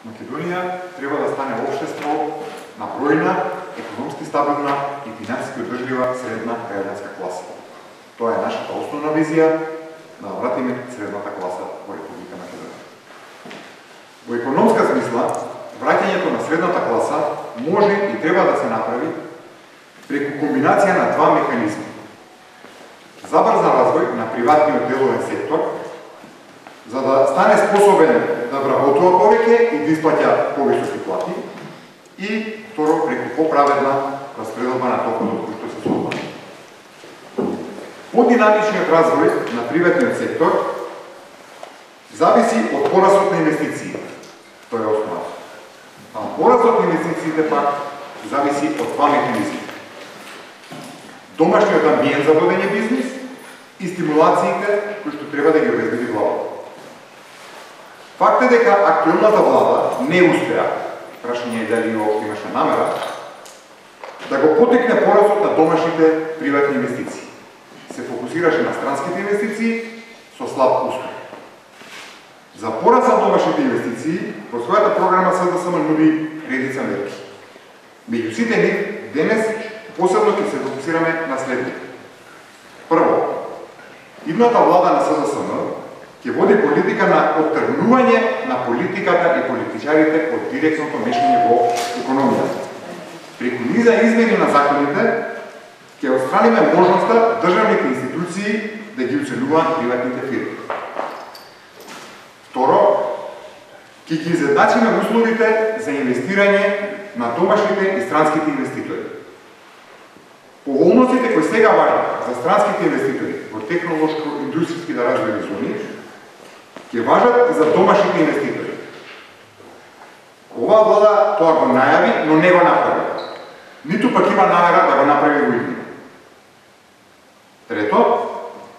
Македонија треба да стане општество на бројна, економски стабилна и финансиски одржлива средна граѓанска класа. Тоа е нашата основна визија да вратиме средната класа во Република Македонија. Во економска смисла, враќањето на средната класа може и треба да се направи преку комбинација на два механизма. Забрзан развој на приватниот деловен сектор, за да стане способен да вработува повеќе и да исплаќа повисоки плати, и второ преку поправедна распределба на доходот кој што се создава. Подинамичниот развој на приватниот сектор зависи од порастот на инвестиции. Тоа е основа. А порастот на инвестициите пак зависи од два механизми. Домашниот амбиент за водење бизнис и стимулациите кои што треба да ги обезбеди владата. Факт е дека актуелната влада не успеа, прашање е дали уопште имаше намера, да го потекне порастот на домашните приватни инвестиции. Се фокусираше на странските инвестиции со слаб успех. За пораст на домашните инвестиции, во својата програма СДСМ нуди редица мерки. Меѓу сите нив, денес посебно ќе се фокусираме на следните. Прво, идната влада на СДСМ ќе води политика на оттргнување на политиката и политичарите од директното мешање во економијата. Преку низа измени на законите ќе отстраниме можноста државните институции да ги уцелуваат приватните фирми. Второ, ќе ги изедначиме условите за инвестирање на домашните и странските инвеститори. Поволностите кои сега важат за странските инвеститори во технолошко-индустријски да развојни зони ќе важат и за домашните инвеститори. Оваа влада тоа го најави, но не го направи. Ниту пак има намера да го направи во иднина. Трето,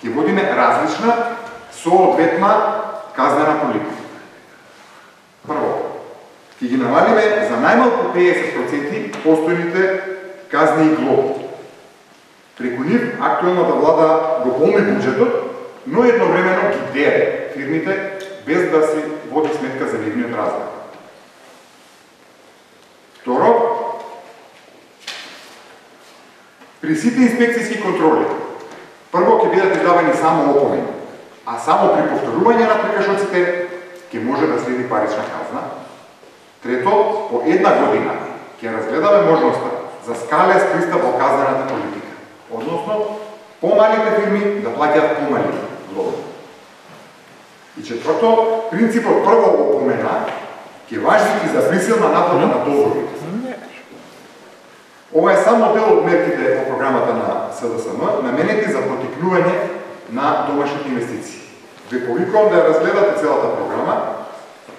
ќе водиме различна, соодветна казнена политика. Прво, ќе ги намалиме за најмалку 50% постојните казни и глоби. Преку нив актуелната влада го полни буџетот, но едновремено ги дере фирмите без да се води сметка за нивниот развој. Второ, при сите инспекцијски контроли, прво ќе бидат издавани само опомени, а само при повторување на прекршоците ќе може да следи парична казна. Трето, по една година ќе разгледаме можноста за скалест пристап во казнената политика, односно помалите фирми да плаќаат помали глоби. И четврто, принципот прво опомена ќе важи и за присилна наплата на долговите. Ова е само дел од мерките во програмата на СДСМ, наменети за потикнување на домашните инвестиции. Ве повикувам да ја разгледате целата програма,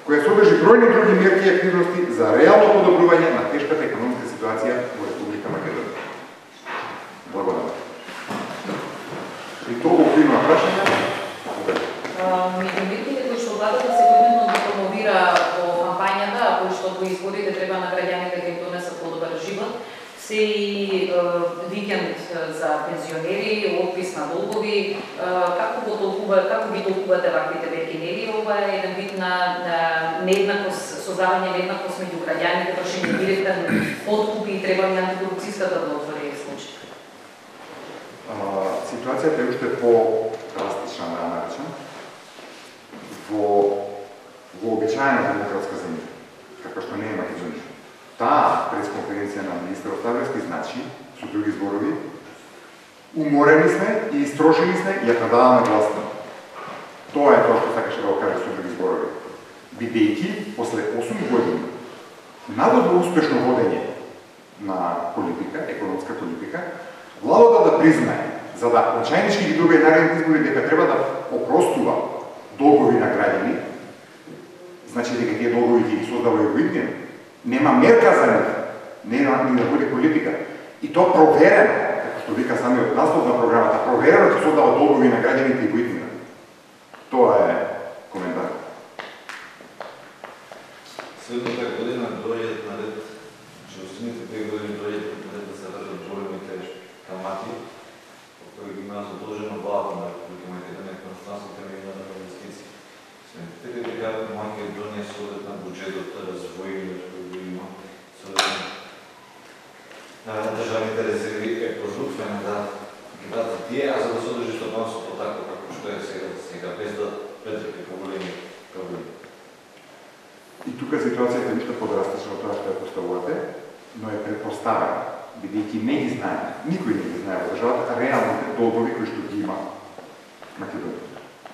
која содржи бројни други мерки и активности за реално подобрување на тешката економска ситуација во Република Македонија. Благодарам. И толку оквирно прашање. Меѓу мерките кои што владата секојдневно ги промовира во кампањата, кои што по изборите треба на граѓаните да им донесат подобар живот, се и викенд за пензионери, отпис на долгови. Како ги толкувате ваквите мерки? Нели ова е еден вид на нееднаквост, создавање нееднаквост меѓу граѓаните, вршење директен подкуп и треба ни антикорупцијската да отвори случај? Ситуацијата е уште по-драстична, да наречам, во вообичаена демократска земја, како што не е Македонија. Таа пресконференција на министерот Ставровски значи, со други зборови, уморени сме и истрошени сме и ја предаваме власта. Тоа е тоа што сакаше да го каже со други зборови. Бидејќи, после 8 години, надобро успешно водење на политика, економска политика, владата да признае, за да очајнички ги добие наредните избори дека треба да опростува долгови на граѓани, значи дека тие долгови ги создава и воиднина, нема мерка за нив, нема ни да води политика. И тоа проверено, како што вика самиот наслов на програмата, проверено ќе создава долгови на граѓаните и воиднина. Тоа е коментар. Следната година дојдат на ред, че осмите 2 години дојдат на ред да се вршат големите камати, кои ги има задолжено владата на Република Македонија кон пространството на инвестиции. Сметите ли дека Македонија со одет на буџетот И тука ситуацијата ништо подрастачна од тоа што ја поставувате, но е предпоставена, бидејќи не ги знае, никој не ги знае во државата реалните долгови кои што ги има Македонија.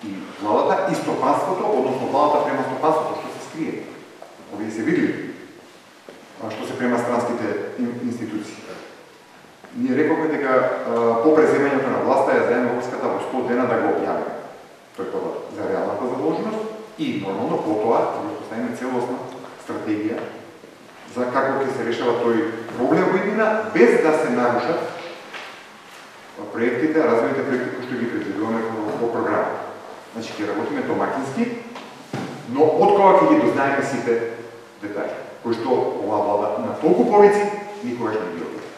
И владата и стопанството, односно владата према стопанството, што се скрие. Овие се видели што се према странските институции. Ние рековме дека по преземањето на власта ја заеме врската во 100 дена да го објавиме тој податок за реалната задолженост и нормално потоа да го поставиме целосна стратегија за како ќе се решава тој проблем во иднина без да се нарушат проектите, развојните проекти кои што ги предвидуваме во програма. Значи ќе работиме домакински, но од кога ќе ги дознаеме сите детали, кои што оваа влада на толку повици никогаш не ги објави.